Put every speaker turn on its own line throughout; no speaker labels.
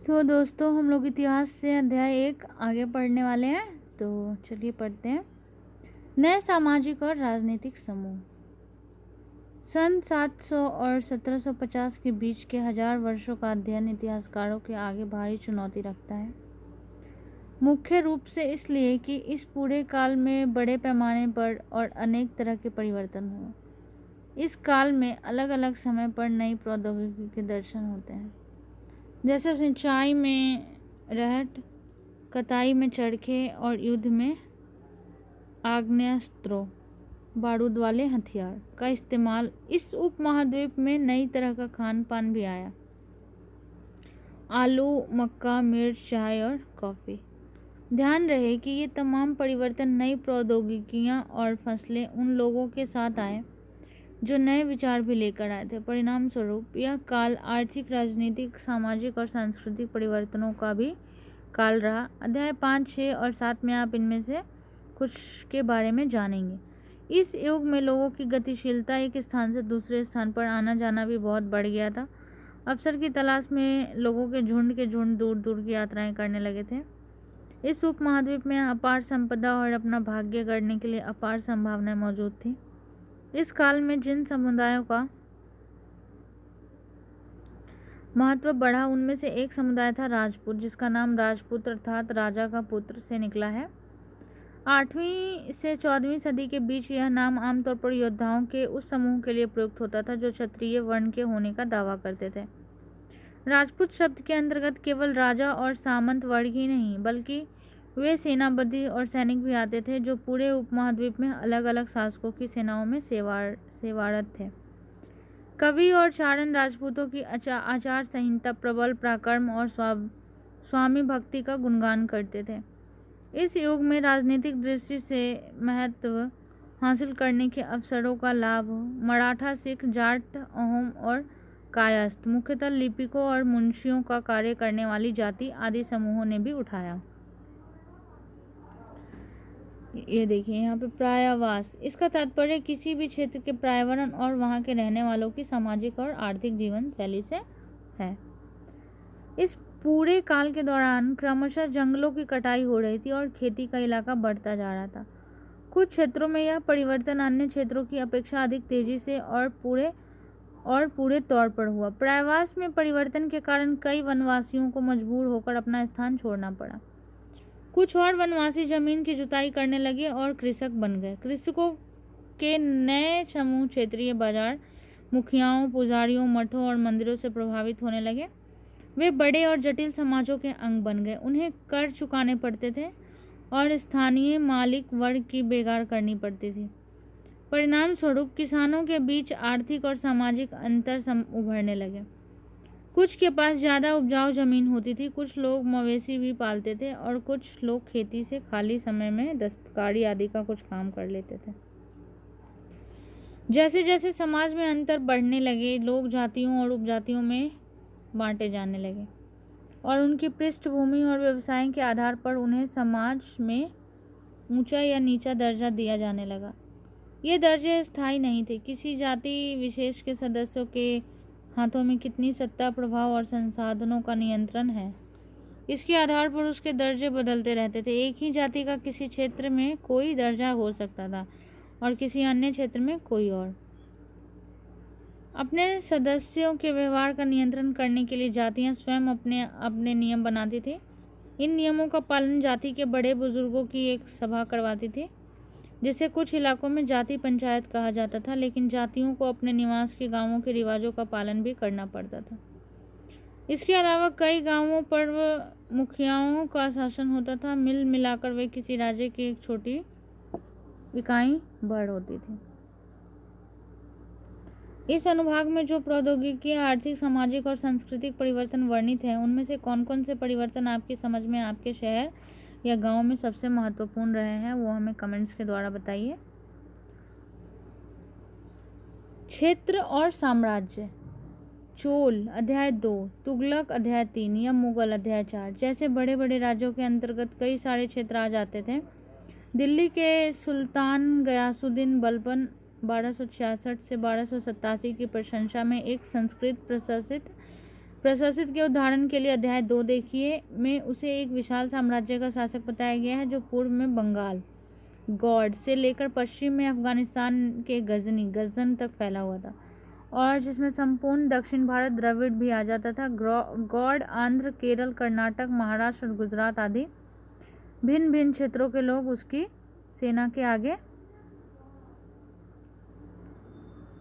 तो दोस्तों हम लोग इतिहास से अध्याय 1 आगे पढ़ने वाले हैं। तो चलिए पढ़ते हैं। नए सामाजिक और राजनीतिक समूह। सन 700 और 1750 के बीच के 1000 वर्षों का अध्ययन इतिहासकारों के आगे भारी चुनौती रखता है। मुख्य रूप से इसलिए कि इस पूरे काल में बड़े पैमाने पर और अनेक तरह के परिवर्तन हुए। इस काल में अलग अलग समय पर नई प्रौद्योगिकी के दर्शन होते हैं, जैसे सिंचाई में रहट, कताई में चरखे और युद्ध में आग्नेयास्त्रों, बारूद वाले हथियार का इस्तेमाल। इस उपमहाद्वीप में नई तरह का खान पान भी आया। आलू, मक्का, मिर्च, चाय और कॉफ़ी। ध्यान रहे कि ये तमाम परिवर्तन नई प्रौद्योगिकियां और फसलें उन लोगों के साथ आए जो नए विचार भी लेकर आए थे। परिणाम स्वरूप यह काल आर्थिक, राजनीतिक, सामाजिक और सांस्कृतिक परिवर्तनों का भी काल रहा। अध्याय 5, 6 और 7 में आप इनमें से कुछ के बारे में जानेंगे। इस युग में लोगों की गतिशीलता, एक स्थान से दूसरे स्थान पर आना जाना भी बहुत बढ़ गया था। अवसर की तलाश में लोगों के झुंड दूर दूर की यात्राएं करने लगे थे। इस उपमहाद्वीप में अपार संपदा और अपना भाग्य गढ़ने के लिए अपार संभावनाएं मौजूद थी। इस काल में जिन समुदायों का महत्व बढ़ा, उनमें से एक समुदाय था राजपूत, जिसका नाम राजपुत्र अर्थात राजा का पुत्र से निकला है। 8वीं से 14वीं सदी के बीच यह नाम आमतौर पर योद्धाओं के उस समूह के लिए प्रयुक्त होता था जो क्षत्रिय वर्ण के होने का दावा करते थे। राजपूत शब्द के अंतर्गत केवल राजा और सामंत वर्ग ही नहीं, बल्कि वे सेनापति और सैनिक भी आते थे जो पूरे उपमहाद्वीप में अलग अलग शासकों की सेनाओं में सेवारत थे। कवि और चारण राजपूतों की आचार संहिता, प्रबल पराक्रम और स्वामी भक्ति का गुणगान करते थे। इस युग में राजनीतिक दृष्टि से महत्व हासिल करने के अवसरों का लाभ मराठा, सिख, जाट, अहोम और कायस्थ, मुख्यतः लिपिकों और मुंशियों का कार्य करने वाली जाति आदि समूहों ने भी उठाया। ये देखिए यहाँ पे प्रायावास, इसका तात्पर्य किसी भी क्षेत्र के पर्यावरण और वहाँ के रहने वालों की सामाजिक और आर्थिक जीवन शैली से है। इस पूरे काल के दौरान क्रमशः जंगलों की कटाई हो रही थी और खेती का इलाका बढ़ता जा रहा था। कुछ क्षेत्रों में यह परिवर्तन अन्य क्षेत्रों की अपेक्षा अधिक तेजी से और पूरे तौर पर हुआ। प्रायवास में परिवर्तन के कारण कई वनवासियों को मजबूर होकर अपना स्थान छोड़ना पड़ा। कुछ और वनवासी जमीन की जुताई करने लगे और कृषक बन गए। कृषकों के नए समूह क्षेत्रीय बाजार, मुखियाओं, पुजारियों, मठों और मंदिरों से प्रभावित होने लगे। वे बड़े और जटिल समाजों के अंग बन गए। उन्हें कर चुकाने पड़ते थे और स्थानीय मालिक वर्ग की बेगार करनी पड़ती थी। परिणाम स्वरूप किसानों के बीच आर्थिक और सामाजिक अंतर उभरने लगे। कुछ के पास ज़्यादा उपजाऊ जमीन होती थी, कुछ लोग मवेशी भी पालते थे और कुछ लोग खेती से खाली समय में दस्तकारी आदि का कुछ काम कर लेते थे। जैसे जैसे समाज में अंतर बढ़ने लगे, लोग जातियों और उपजातियों में बांटे जाने लगे और उनकी पृष्ठभूमि और व्यवसाय के आधार पर उन्हें समाज में ऊंचा या नीचा दर्जा दिया जाने लगा। ये दर्जे स्थायी नहीं थे। किसी जाति विशेष के सदस्यों के हाथों में कितनी सत्ता, प्रभाव और संसाधनों का नियंत्रण है, इसके आधार पर उसके दर्जे बदलते रहते थे। एक ही जाति का किसी क्षेत्र में कोई दर्जा हो सकता था और किसी अन्य क्षेत्र में कोई और। अपने सदस्यों के व्यवहार का नियंत्रण करने के लिए जातियां स्वयं अपने नियम बनाती थी। इन नियमों का पालन जाति के बड़े बुजुर्गों की एक सभा करवाती थी, जिसे कुछ इलाकों में जाति पंचायत कहा जाता था। लेकिन जातियों को अपने निवास के गांवों के रिवाजों का पालन भी करना पड़ता था। इसके अलावा कई गांवों पर मुखियाओं का शासन होता था। मिल मिलाकर वे किसी राज्य की एक छोटी इकाई बढ़ होती थी। इस अनुभाग में जो प्रौद्योगिकी, आर्थिक, सामाजिक और सांस्कृतिक परिवर्तन वर्णित हैं, उनमें से कौन कौन से परिवर्तन आपकी समझ में आपके शहर या गांव में सबसे महत्वपूर्ण रहे हैं, वो हमें कमेंट्स के द्वारा बताइए। क्षेत्र और साम्राज्य। चोल अध्याय 2, तुगलक अध्याय 3 या मुगल अध्याय 4 जैसे बड़े बड़े राज्यों के अंतर्गत कई सारे क्षेत्र आ जाते थे। दिल्ली के सुल्तान गयासुद्दीन बलबन 1266 से 1287 की प्रशंसा में एक संस्कृत प्रशासित के उदाहरण के लिए अध्याय 2 देखिए, में उसे एक विशाल साम्राज्य का शासक बताया गया है जो पूर्व में बंगाल गौड़ से लेकर पश्चिम में अफगानिस्तान के गजन तक फैला हुआ था और जिसमें संपूर्ण दक्षिण भारत द्रविड़ भी आ जाता था। गौड़ आंध्र, केरल, कर्नाटक, महाराष्ट्र और गुजरात आदि भिन्न भिन्न क्षेत्रों के लोग उसकी सेना के आगे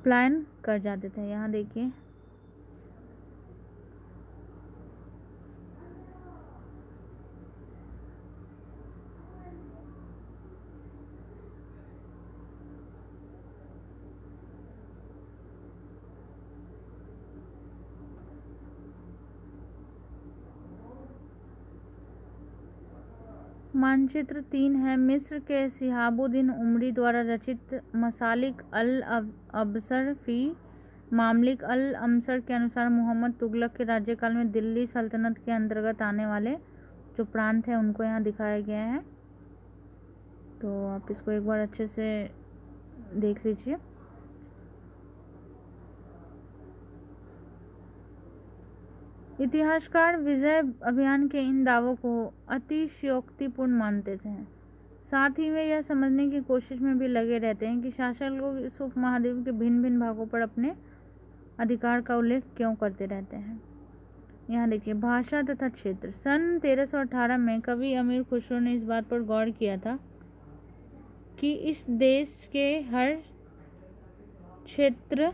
पलायन कर जाते थे। यहाँ देखिए, मानचित्र 3 है। मिस्र के शिहाबुद्दीन उमरी द्वारा रचित मसालिक अल अबसर फी मामलिक अल अमसर के अनुसार मोहम्मद तुगलक के राज्यकाल में दिल्ली सल्तनत के अंतर्गत आने वाले जो प्रांत हैं उनको यहाँ दिखाया गया है। तो आप इसको एक बार अच्छे से देख लीजिए। इतिहासकार विजय अभियान के इन दावों को अतिशयोक्तिपूर्ण मानते थे। साथ ही वे यह समझने की कोशिश में भी लगे रहते हैं कि शासक लोग इस उपमहाद्वीप के भिन्न भिन्न भागों पर अपने अधिकार का उल्लेख क्यों करते रहते हैं। यहाँ देखिए, भाषा तथा क्षेत्र। सन 1318 में कवि अमीर खुसरो ने इस बात पर गौर किया था कि इस देश के हर क्षेत्र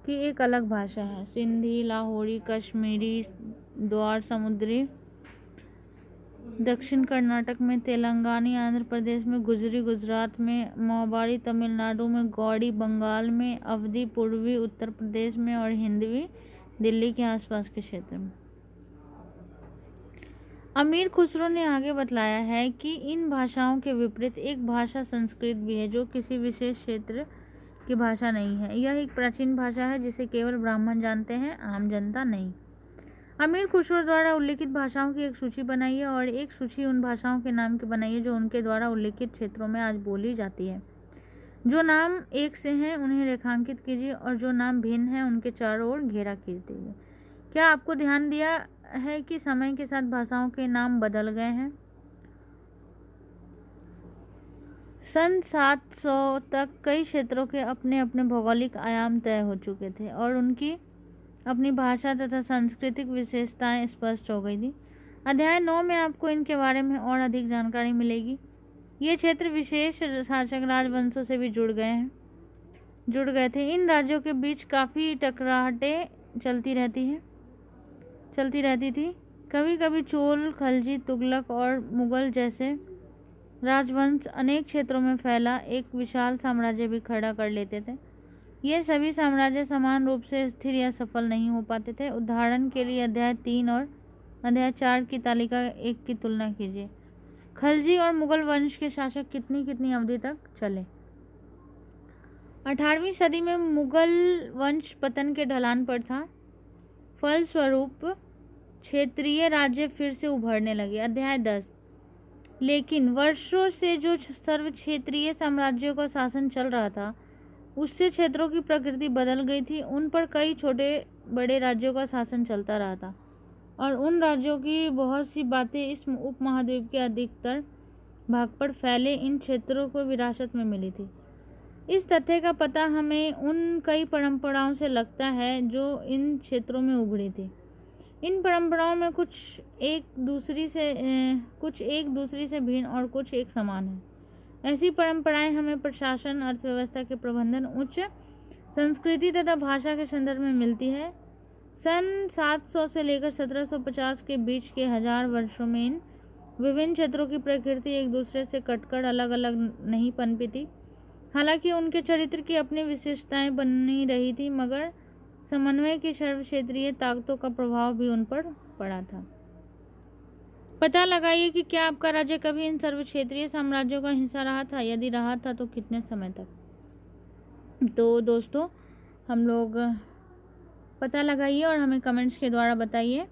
की एक अलग भाषा है। सिंधी, लाहौरी, कश्मीरी, द्वार समुद्री, दक्षिण कर्नाटक में, तेलंगानी, आंध्र प्रदेश में, गुजरी गुजरात में, मौबारी तमिलनाडु में, गौड़ी बंगाल में, अवधी पूर्वी उत्तर प्रदेश में और हिंदवी दिल्ली के आसपास के क्षेत्र में। अमीर खुसरो ने आगे बतलाया है कि इन भाषाओं के विपरीत एक भाषा संस्कृत भी है जो किसी विशेष क्षेत्र की भाषा नहीं है। यह एक प्राचीन भाषा है जिसे केवल ब्राह्मण जानते हैं, आम जनता नहीं। अमीर खुसरो द्वारा उल्लिखित भाषाओं की एक सूची बनाइए और एक सूची उन भाषाओं के नाम की बनाइए जो उनके द्वारा उल्लिखित क्षेत्रों में आज बोली जाती है। जो नाम एक से हैं उन्हें रेखांकित कीजिए और जो नाम भिन्न हैं उनके चारों ओर घेरा खींच दीजिए। क्या आपको ध्यान दिया है कि समय के साथ भाषाओं के नाम बदल गए हैं? सन 700 तक कई क्षेत्रों के अपने अपने भौगोलिक आयाम तय हो चुके थे और उनकी अपनी भाषा तथा सांस्कृतिक विशेषताएं स्पष्ट हो गई थी। अध्याय 9 में आपको इनके बारे में और अधिक जानकारी मिलेगी। ये क्षेत्र विशेष शासक राजवंशों से भी जुड़ गए थे। इन राज्यों के बीच काफ़ी टकराहटें चलती रहती थी। कभी कभी चोल, खलजी, तुगलक और मुगल जैसे राजवंश अनेक क्षेत्रों में फैला एक विशाल साम्राज्य भी खड़ा कर लेते थे। ये सभी साम्राज्य समान रूप से स्थिर या सफल नहीं हो पाते थे। उदाहरण के लिए अध्याय 3 और अध्याय 4 की तालिका 1 की तुलना कीजिए। खलजी और मुगल वंश के शासक कितनी अवधि तक चले? 18वीं सदी में मुगल वंश पतन के ढलान पर था। फलस्वरूप क्षेत्रीय राज्य फिर से उभरने लगे। अध्याय 10। लेकिन वर्षों से जो सर्व क्षेत्रीय साम्राज्यों का शासन चल रहा था उससे क्षेत्रों की प्रकृति बदल गई थी। उन पर कई छोटे बड़े राज्यों का शासन चलता रहा था और उन राज्यों की बहुत सी बातें इस उपमहाद्वीप के अधिकतर भाग पर फैले इन क्षेत्रों को विरासत में मिली थी। इस तथ्य का पता हमें उन कई परंपराओं से लगता है जो इन क्षेत्रों में उभरी थी। इन परंपराओं में कुछ एक दूसरी से भिन्न और कुछ एक समान है। ऐसी परंपराएं हमें प्रशासन, अर्थव्यवस्था के प्रबंधन, उच्च संस्कृति तथा भाषा के संदर्भ में मिलती है। सन 700 से लेकर 1750 के बीच के 1000 वर्षों में इन विभिन्न क्षेत्रों की प्रकृति एक दूसरे से कटकर अलग अलग नहीं पनपी थी। हालांकि उनके चरित्र की अपनी विशेषताएं बनी रही थी, मगर समन्वय की सर्वक्षेत्रीय ताकतों का प्रभाव भी उन पर पड़ा था। पता लगाइए कि क्या आपका राज्य कभी इन सर्वक्षेत्रीय साम्राज्यों का हिस्सा रहा था। यदि रहा था तो कितने समय तक। तो दोस्तों, हम लोग पता लगाइए और हमें कमेंट्स के द्वारा बताइए।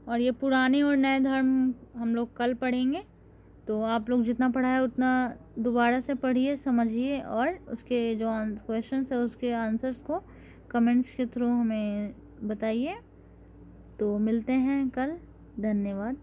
और ये पुराने और नए धर्म हम लोग कल पढ़ेंगे। तो आप लोग जितना पढ़ा है उतना दोबारा से पढ़िए, समझिए और उसके जो क्वेश्चंस है उसके आंसर्स को कमेंट्स के थ्रू हमें बताइए। तो तो मिलते हैं कल। धन्यवाद।